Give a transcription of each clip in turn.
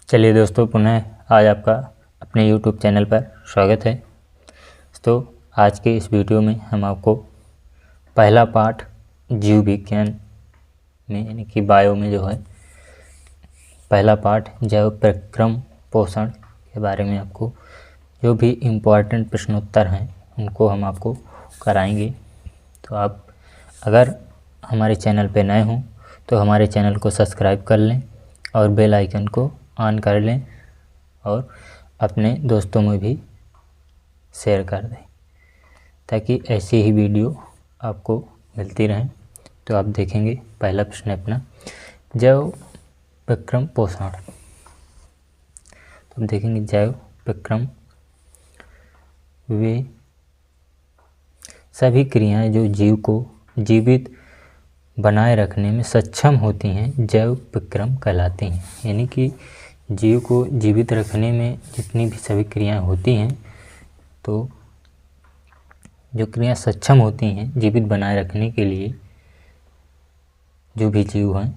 चलिए दोस्तों, पुनः आज आपका अपने YouTube चैनल पर स्वागत है। तो आज के इस वीडियो में हम आपको पहला पाठ जीव विज्ञान में यानी कि बायो में जो है पहला पाठ जैव प्रक्रम पोषण के बारे में आपको जो भी इम्पोर्टेंट प्रश्नोत्तर हैं उनको हम आपको कराएंगे। तो आप अगर हमारे चैनल पर नए हों तो हमारे चैनल को सब्सक्राइब कर लें और बेल आइकन को ऑन कर लें और अपने दोस्तों में भी शेयर कर दें ताकि ऐसी ही वीडियो आपको मिलती रहें। तो आप देखेंगे पहला प्रश्न अपना जैव प्रक्रम पोषण। तो देखेंगे जैव प्रक्रम वे सभी क्रियाएं जो जीव को जीवित बनाए रखने में सक्षम होती हैं जैव प्रक्रम कहलाती हैं। यानी कि जीव को जीवित रखने में जितनी भी सभी क्रियाएं होती हैं तो जो क्रियाएं सक्षम होती हैं जीवित बनाए रखने के लिए जो भी जीव हैं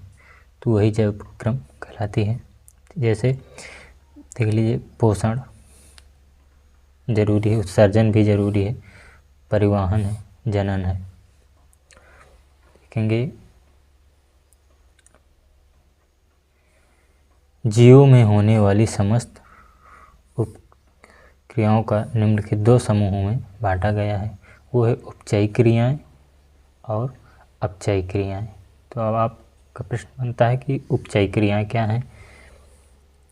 तो वही जैव प्रक्रम कहलाती है। जैसे देख लीजिए, पोषण जरूरी है, उत्सर्जन भी जरूरी है, परिवहन है, जनन है। देखेंगे जीवों में होने वाली समस्त क्रियाओं का निम्नलिखित दो समूहों में बांटा गया है। वो है उपचयी क्रियाएं और अपचयी क्रियाएं। तो अब आपका प्रश्न बनता है कि उपचयी क्रियाएं क्या हैं।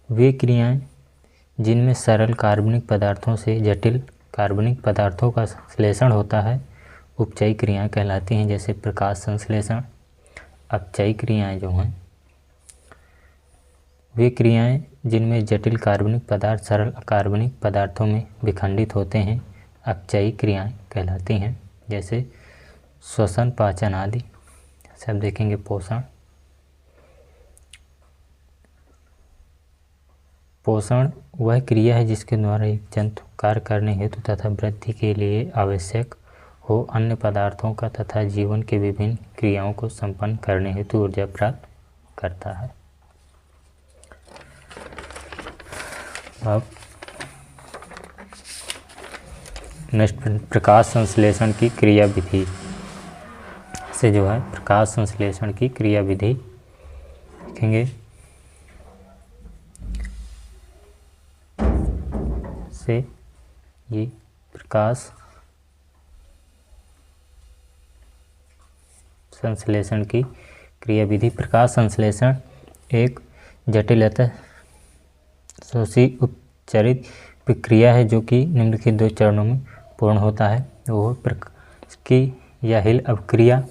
वे क्रियाएं जिनमें सरल कार्बनिक पदार्थों से जटिल कार्बनिक पदार्थों का संश्लेषण होता है उपचयी क्रियाएं कहलाती हैं। जैसे प्रकाश संश्लेषण। अपचयी क्रियाएं जो हैं वे क्रियाएं जिनमें जटिल कार्बनिक पदार्थ सरल अकार्बनिक पदार्थों में विखंडित होते हैं अपचयी क्रियाएं कहलाती हैं। जैसे श्वसन, पाचन आदि। सब देखेंगे पोषण। पोषण वह क्रिया है जिसके द्वारा एक जंतु कार्य करने हेतु तथा वृद्धि के लिए आवश्यक हो अन्य पदार्थों का तथा जीवन के विभिन्न क्रियाओं को संपन्न करने हेतु ऊर्जा प्राप्त करता है। अब नेक्स्ट प्रकाश संश्लेषण की क्रिया विधि से जो है प्रकाश संश्लेषण की क्रिया विधि देखेंगे। से ये प्रकाश संश्लेषण की क्रिया विधि। प्रकाश संश्लेषण एक जटिल अतः शोषी उपचरित प्रक्रिया है जो कि निम्नलिखित दो चरणों में पूर्ण होता है। वो प्रकाश की या हिल अभिक्रिया।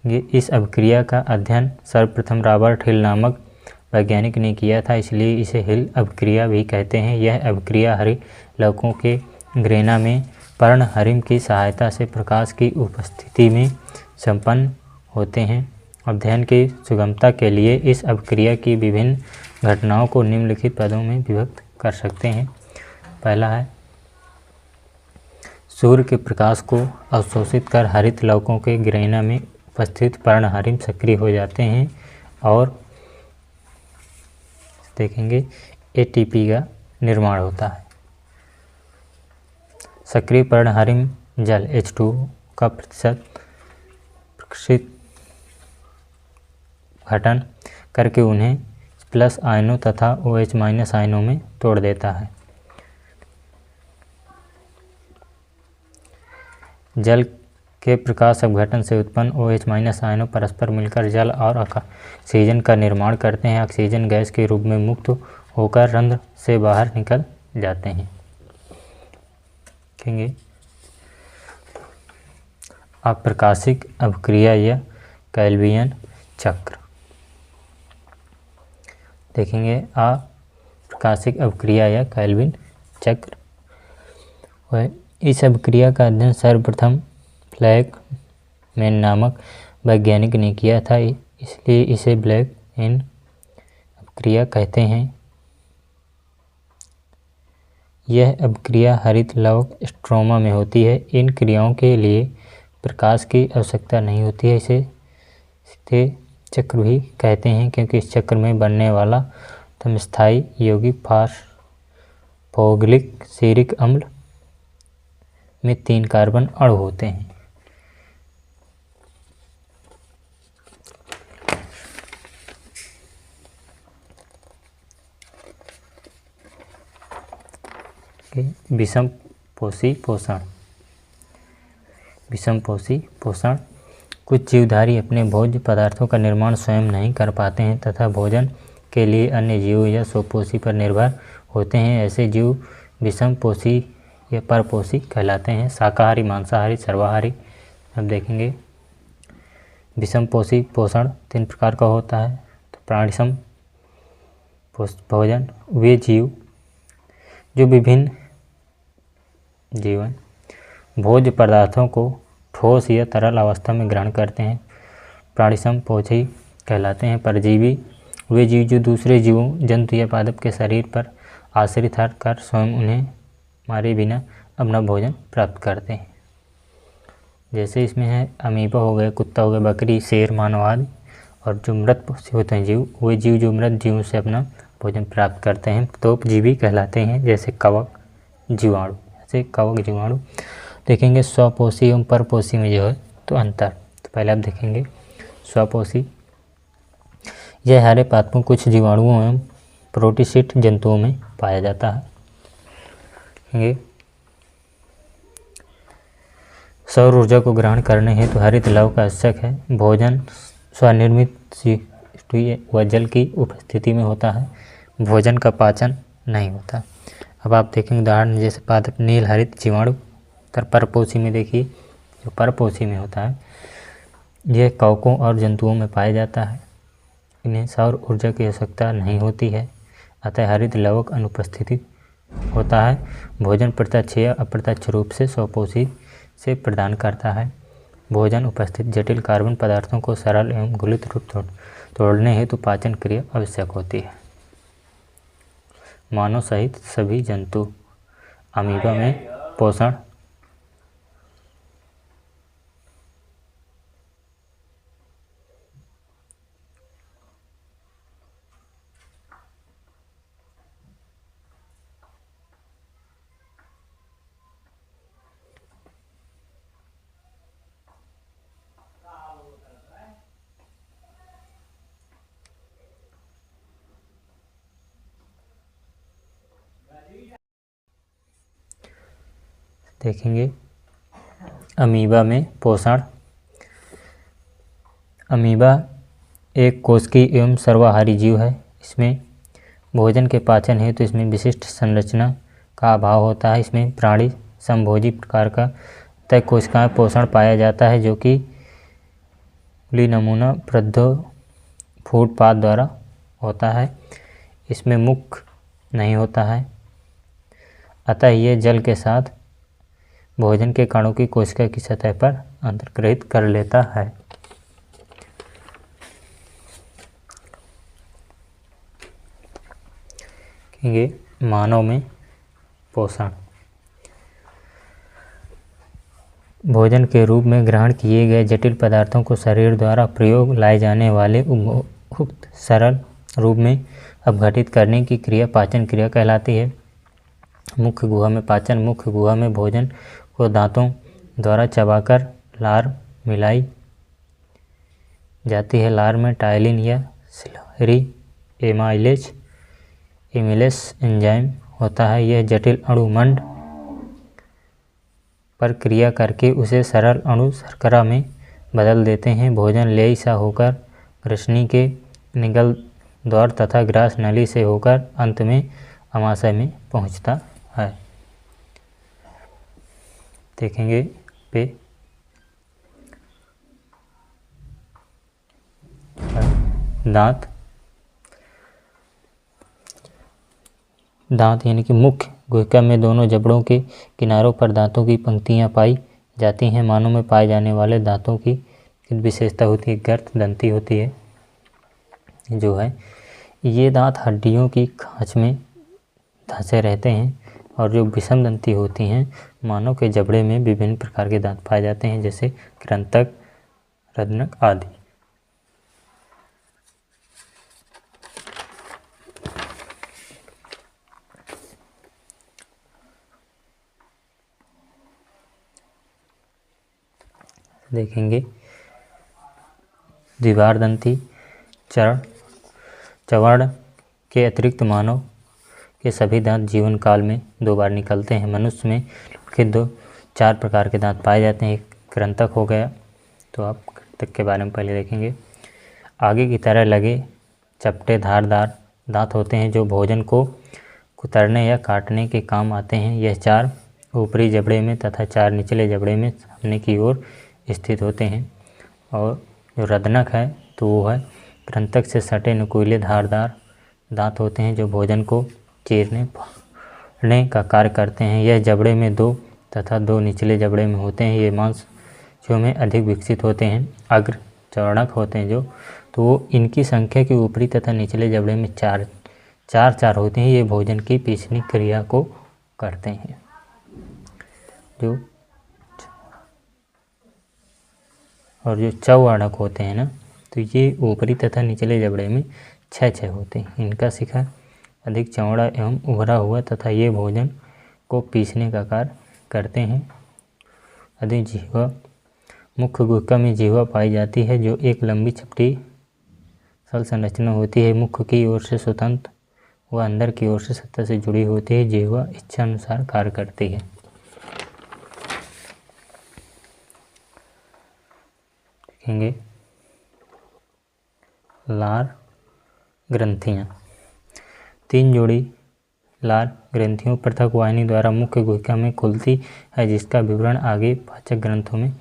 इस अभिक्रिया का अध्ययन सर्वप्रथम रॉबर्ट हिल नामक वैज्ञानिक ने किया था, इसलिए इसे हिल अभिक्रिया भी कहते हैं। यह अभिक्रिया हरे लवकों के ग्रेना में पर्णहरिम की सहायता से प्रकाश की उपस्थिति में संपन्न होते हैं। अध्ययन की सुगमता के लिए इस अभिक्रिया की विभिन्न घटनाओं को निम्नलिखित पदों में विभक्त कर सकते हैं। पहला है सूर्य के प्रकाश को अवशोषित कर हरित लवकों के ग्रेना में उपस्थित पर्णहरिम सक्रिय हो जाते हैं और देखेंगे एटीपी का निर्माण होता है। सक्रिय पर्णहरिम जल H2 का प्रतिशत प्रकाशित घटन करके उन्हें प्लस आयनों तथा OH माइनस आयनों में तोड़ देता है। जल के प्रकाश अपघटन से उत्पन्न OH माइनस आयनों परस्पर मिलकर जल और ऑक्सीजन का निर्माण करते हैं। ऑक्सीजन गैस के रूप में मुक्त होकर रंध्र से बाहर निकल जाते हैं। देखेंगे अप्रकाशिक अभिक्रिया या कैल्वियन चक्र। देखेंगे अप्रकाशिक अभिक्रिया या कैल्विन चक्र। वह इस अभिक्रिया का अध्ययन सर्वप्रथम ब्लैकमैन नामक वैज्ञानिक ने किया था, इसलिए इसे ब्लैकमैन अभिक्रिया कहते हैं। यह अभिक्रिया हरित लवक स्ट्रोमा में होती है। इन क्रियाओं के लिए प्रकाश की आवश्यकता नहीं होती है, इसे सीधे चक्र भी कहते हैं, क्योंकि इस चक्र में बनने वाला समस्थायी यौगिक फॉस्फोग्लिक सीरिक अम्ल में 3 कार्बन अणु होते हैं। विषमपोषी पोषण। विषमपोषी पोषण। कुछ जीवधारी अपने भोज्य पदार्थों का निर्माण स्वयं नहीं कर पाते हैं तथा भोजन के लिए अन्य जीवों या स्वपोषी पर निर्भर होते हैं। ऐसे जीव विषमपोषी या परपोषी कहलाते हैं। शाकाहारी, मांसाहारी, सर्वाहारी। अब देखेंगे विषमपोषी पोषण 3 प्रकार का होता है। तो प्राणिसम भोजन, वे जीव जो विभिन्न जीवन भोज्य पदार्थों को ठोस या तरल अवस्था में ग्रहण करते हैं, प्राणिसमपोषी कहलाते हैं। परजीवी, वे जीव जो दूसरे जीवों, जंतु या पादप के शरीर पर आश्रित कर स्वयं उन्हें मारे बिना अपना भोजन प्राप्त करते हैं। जैसे इसमें है अमीबा हो गए, कुत्ता हो गया, बकरी, शेर, मानव आदि। और जो मृतपोषी होते हैं जीव, वे जीव जो मृत जीवों से अपना भोजन प्राप्त करते हैं, तोपजीवी कहलाते हैं। जैसे कवक, जीवाणु। जैसे कवक, जीवाणु। देखेंगे स्वपोषी एवं परपोषी में जो है तो अंतर। तो पहले आप देखेंगे स्वपोषी। यह हरे पादपों, कुछ जीवाणुओं एवं प्रोटिस्ट जंतुओं में पाया जाता है। देखेंगे सौर ऊर्जा को ग्रहण करने हेतु हरित लव का आवश्यक है। भोजन स्वनिर्मित व जल की उपस्थिति में होता है। भोजन का पाचन नहीं होता। अब आप देखेंगे उदाहरण जैसे पादप, नील हरित जीवाणु। परपोषी में देखिए, जो परपोषी में होता है यह कवकों और जंतुओं में पाया जाता है। इन्हें सौर ऊर्जा की आवश्यकता नहीं होती है, अतः हरित लवक अनुपस्थिति होता है। भोजन प्रत्यक्ष या अप्रत्यक्ष रूप से स्वपोषी से प्रदान करता है। भोजन उपस्थित जटिल कार्बन पदार्थों को सरल एवं घुलित रूप तोड़ने हेतु पाचन क्रिया आवश्यक होती है। मानव सहित सभी जंतु। अमीबा में पोषण। देखेंगे अमीबा में पोषण। अमीबा एक कोशिकीय एवं सर्वाहारी जीव है। इसमें भोजन के पाचन हेतु इसमें विशिष्ट संरचना का अभाव होता है। इसमें प्राणी समभोजी प्रकार का तय कोशिकाएं पोषण पाया जाता है, जो कि नमूना फूडपाथ द्वारा होता है। इसमें मुख नहीं होता है, अतः यह जल के साथ भोजन के कणों की कोशिका की सतह पर अंतर्ग्रहित कर लेता है। कहेंगे मानव में पोषण। भोजन के रूप में ग्रहण किए गए जटिल पदार्थों को शरीर द्वारा प्रयोग लाए जाने वाले उक्त सरल रूप में अपघटित करने की क्रिया पाचन क्रिया कहलाती है। मुख्य गुहा में पाचन। मुख्य गुहा में भोजन को दांतों द्वारा चबाकर लार मिलाई जाती है। लार में टाइलिन या सिल्वरी एमाइलेज एंजाइम होता है। यह जटिल अणु मंड पर क्रिया करके उसे सरल अणु शर्करा में बदल देते हैं। भोजन लेयी सा होकर ग्रसनी के निगल द्वार तथा ग्रास नली से होकर अंत में अमाशय में पहुंचता है। देखेंगे पे दांत। दांत यानी कि मुख्य गुहिका में दोनों जबड़ों के किनारों पर दांतों की पंक्तियां पाई जाती हैं। मानव में पाए जाने वाले दांतों की विशेषता होती है गर्त दंती होती है। जो है ये दांत हड्डियों की खांच में धंसे रहते हैं, और जो विषम दंती होती हैं मानव के जबड़े में विभिन्न प्रकार के दांत पाए जाते हैं, जैसे कृंतक, रदनक आदि। देखेंगे द्विवारदंती चवर्ण के अतिरिक्त मानव के सभी दांत जीवन काल में 2 बार निकलते हैं। मनुष्य में के 4 प्रकार के दांत पाए जाते हैं। एक कृंतक हो गया, तो आप कृंतक के बारे में पहले देखेंगे। आगे की तरह लगे चपटे धारदार दांत होते हैं जो भोजन को कुतरने या काटने के काम आते हैं। यह 4 ऊपरी जबड़े में तथा 4 निचले जबड़े में सामने की ओर स्थित होते हैं। और जो रदनक है तो वो है कृंतक से सटे नुकीले धारदार दांत होते हैं जो भोजन को चीरने फाड़ने का कार्य करते हैं। यह जबड़े में 2 तथा 2 निचले जबड़े में होते हैं। ये मांसपेशियों में अधिक विकसित होते हैं। अग्र चौड़क होते हैं जो, तो वो इनकी संख्या के ऊपरी तथा निचले जबड़े में 4 होते हैं। ये भोजन की पीसने क्रिया को करते हैं। जो चौअड़क होते हैं ना, तो ये ऊपरी तथा निचले जबड़े में 6 होते हैं। इनका शिखर अधिक चौड़ा एवं उभरा हुआ तथा ये भोजन को पीसने का कार्य करते हैं। अधिक जिह्वा मुख्य गुहिका में जिह्वा पाई जाती है जो एक लंबी चपटी सल संरचना होती है। मुख्य की ओर से स्वतंत्र व अंदर की ओर से सतह से जुड़ी होती है। जिह्वा इच्छा अनुसार कार्य करती है। देखेंगे लार ग्रंथियाँ। 3 जोड़ी लार ग्रंथियों पृथक वाहिनी द्वारा मुख्य गुहिका में खुलती है, जिसका विवरण आगे पाचक ग्रंथों में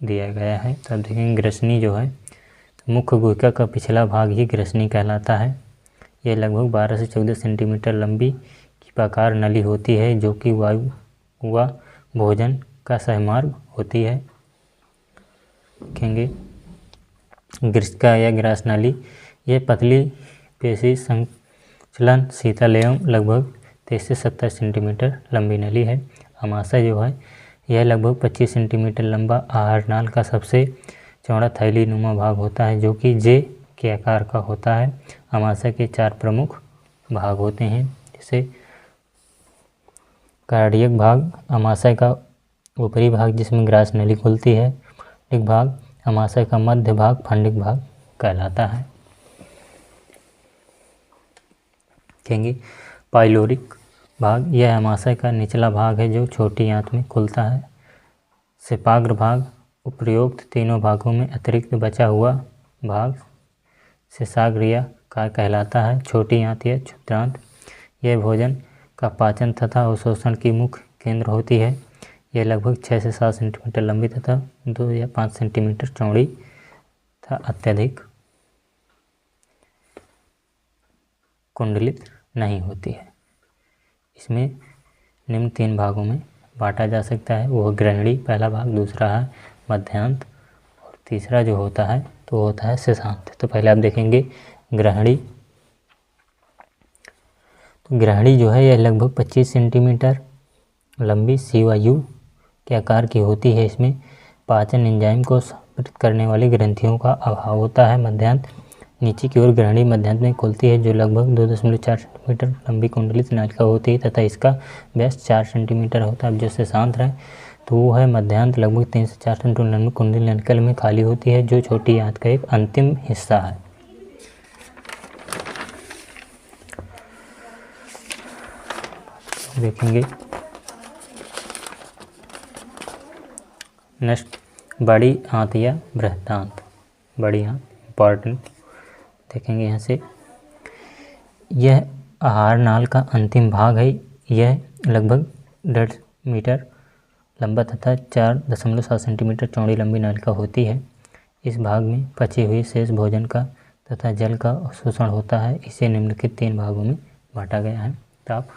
दिया गया है। तो अब देखेंगे ग्रसनी जो है, तो मुख्य गुहिका का पिछला भाग ही ग्रसनी कहलाता है। यह लगभग 12 से 14 सेंटीमीटर लंबी कीपाकार नली होती है जो कि वायु व भोजन का सहमार्ग होती है। देखेंगे ग्रसिका या ग्रास नली, यह पतली पेशी संचलन शीतल एवं लगभग 23 से 70 सेंटीमीटर लंबी नली है। अमाशय जो है, यह लगभग 25 सेंटीमीटर लंबा आहार नाल का सबसे चौड़ा थैली नुमा भाग होता है जो कि जे के आकार का होता है। अमाशय के 4 प्रमुख भाग होते हैं, जैसे कार्डियक भाग अमाशय का ऊपरी भाग जिसमें ग्रास नली खुलती है। फंडिक भाग अमाशय का मध्य भाग फंडिक भाग कहलाता है। देखेंगे पाइलोरिक भाग, यह अमाशय का निचला भाग है जो छोटी आंत में खुलता है। सेपाग्र भाग उपरोक्त तीनों भागों में अतिरिक्त बचा हुआ भाग शेषाग्र का कहलाता है। छोटी आंत या क्षुद्रांत, यह भोजन का पाचन तथा अवशोषण की मुख्य केंद्र होती है। यह लगभग 6 से 7 सेंटीमीटर लंबी तथा 2 या 5 सेंटीमीटर चौड़ी तथा अत्यधिक कुंडलित नहीं होती है। इसमें निम्न 3 भागों में बांटा जा सकता है। वह ग्रहणी पहला भाग, दूसरा है मध्यांत और तीसरा जो होता है तो होता है शेषांत। तो पहले आप देखेंगे ग्रहणी। तो ग्रहणी जो है यह लगभग 25 सेंटीमीटर लंबी शिवायु के आकार की होती है। इसमें पाचन एंजाइम को संपृक्त करने वाली ग्रंथियों का अभाव होता है। मध्यांत नीचे की ओर ग्रहणी मध्यांत में खुलती है जो लगभग 2.4 सेंटीमीटर लंबी कुंडलित नालिका होती है तथा इसका व्यास 4 सेंटीमीटर होता है। अब जो शेषांत है तो वो है मध्यांत, लगभग 3 से 4 सेंटीमीटर लंबी कुंडली नालिका में खाली होती है जो छोटी आंत का एक अंतिम हिस्सा है। देखेंगे नेक्स्ट बड़ी आंत या बृहदांत। बड़ी आंत इम्पॉर्टेंट, देखेंगे यहाँ से, यह आहार नाल का अंतिम भाग है। यह लगभग 1.5 मीटर लंबा तथा 4.7 सेंटीमीटर चौड़ी लंबी नालिका होती है। इस भाग में पची हुई शेष भोजन का तथा जल का अवशोषण होता है। इसे निम्नलिखित 3 भागों में बांटा गया है। तो आप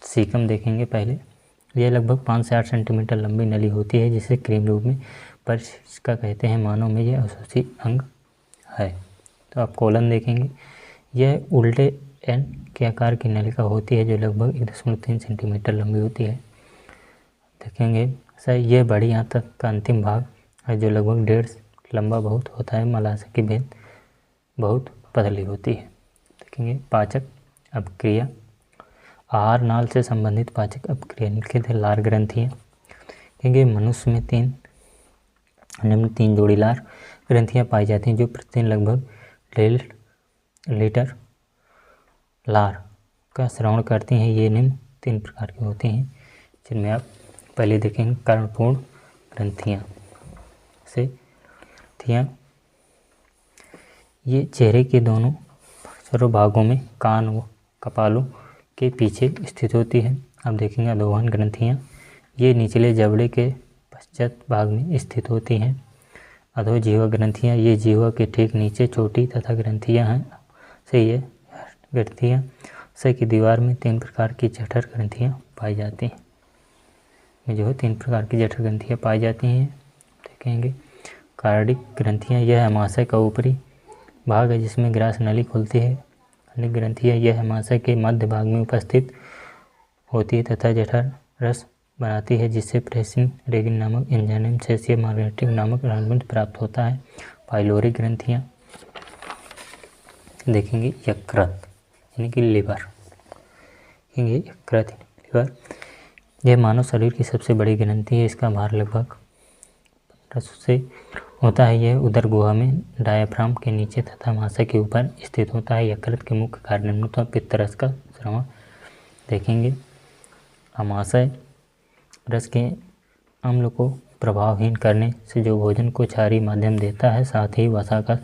सीकम देखेंगे पहले। यह लगभग 5 से 8 सेंटीमीटर लंबी नली होती है जिसे क्रीम रूप में परिशिष्टा कहते हैं। मानव में यह अवशोषी अंग है। तो आप कोलन देखेंगे, यह उल्टे एन के आकार की नलिका होती है जो लगभग 1.3 सेंटीमीटर लंबी होती है। देखेंगे सर, यह बड़ी आंत का अंतिम भाग है जो लगभग 1.5 लंबा बहुत होता है। मलाशय की भेद बहुत पतली होती है। देखेंगे पाचक अपक्रिया, आहार नाल से संबंधित पाचक अपक्रिया निम्नलिखित है। लार ग्रंथियाँ, देखेंगे मनुष्य में 3 निम्न 3 जोड़ीदार ग्रंथियाँ पाई जाती हैं जो प्रतिदिन लगभग 1.5 लीटर लार का स्रावन करती हैं। ये निम्न 3 प्रकार की होती हैं, जिनमें आप पहले देखेंगे कर्णपूर्ण ग्रंथियाँ से ये चेहरे के दोनों भागों में कान व कपालों के पीछे स्थित होती है। अब देखेंगे अधोवन ग्रंथियाँ, ये निचले जबड़े के पश्चात भाग में स्थित होती हैं। अधोजीवा ग्रंथियाँ, ये जीवा के ठीक नीचे छोटी तथा ग्रंथियाँ हैं से ये ग्रंथियाँ से की दीवार में 3 प्रकार की जठर ग्रंथियाँ पाई जाती हैं। जो 3 प्रकार की जठर ग्रंथियाँ पाई जाती हैं देखेंगे। कार्डिक ग्रंथियाँ, यह अमाशय का ऊपरी भाग है जिसमें ग्रास नली खुलती है। अन्य ग्रंथियाँ, यह अमाशय के मध्य भाग में उपस्थित होती है तथा जठर रस बनाती है, जिससे प्रेसिन रेगिन नामक एंजाइम से मार्गरेटिक नामक रंध्र प्राप्त होता है। पाइलोरिक ग्रंथियाँ देखेंगे। यकृत यानी कि लिवर, यकृत लिवर, यह मानव शरीर की सबसे बड़ी ग्रंथि है। इसका भार लगभग 1500 से होता है। यह उदर गुहा में डायाफ्राम के नीचे तथा अमाशय के ऊपर स्थित होता है। यकृत के मुख्य कार्य निम्नतः पित्त रस का स्रावन देखेंगे। अमाशय रस के अम्ल को प्रभावहीन करने से जो भोजन को क्षारीय माध्यम देता है, साथ ही वसा का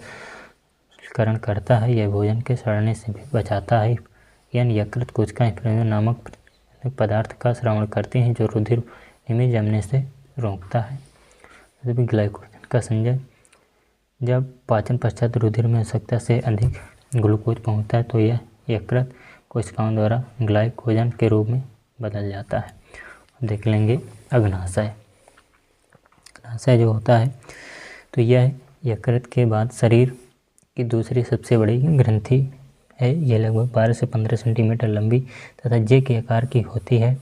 करण करता है। यह भोजन के सड़ने से भी बचाता है। यानी यकृत कोशिका हिप्पोकाम्पस नामक पदार्थ का स्रावन करते हैं जो रुधिर में जमने से रोकता है। ग्लाइकोजन का संचय, जब पाचन पश्चात रुधिर में आवश्यकता से अधिक ग्लूकोज पहुंचता है तो यह यकृत कोशिकाओं द्वारा ग्लाइकोजन के रूप में बदल जाता है। देख लेंगे अग्नाशय। अग्नाशय जो होता है तो यह यकृत के बाद शरीर की दूसरी सबसे बड़ी ग्रंथि है। यह लगभग 12 से 15 सेंटीमीटर लंबी तथा जे के आकार की होती है।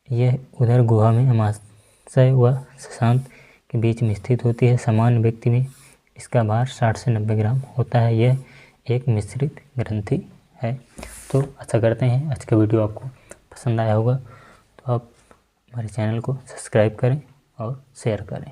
यह उदर गुहा में अमाशय व श्वसन के बीच में स्थित होती है। सामान्य व्यक्ति में इसका भार 60 से 90 ग्राम होता है। यह एक मिश्रित ग्रंथि है। तो आशा करते हैं आज का वीडियो आपको पसंद आया होगा। तो आप हमारे चैनल को सब्सक्राइब करें और शेयर करें।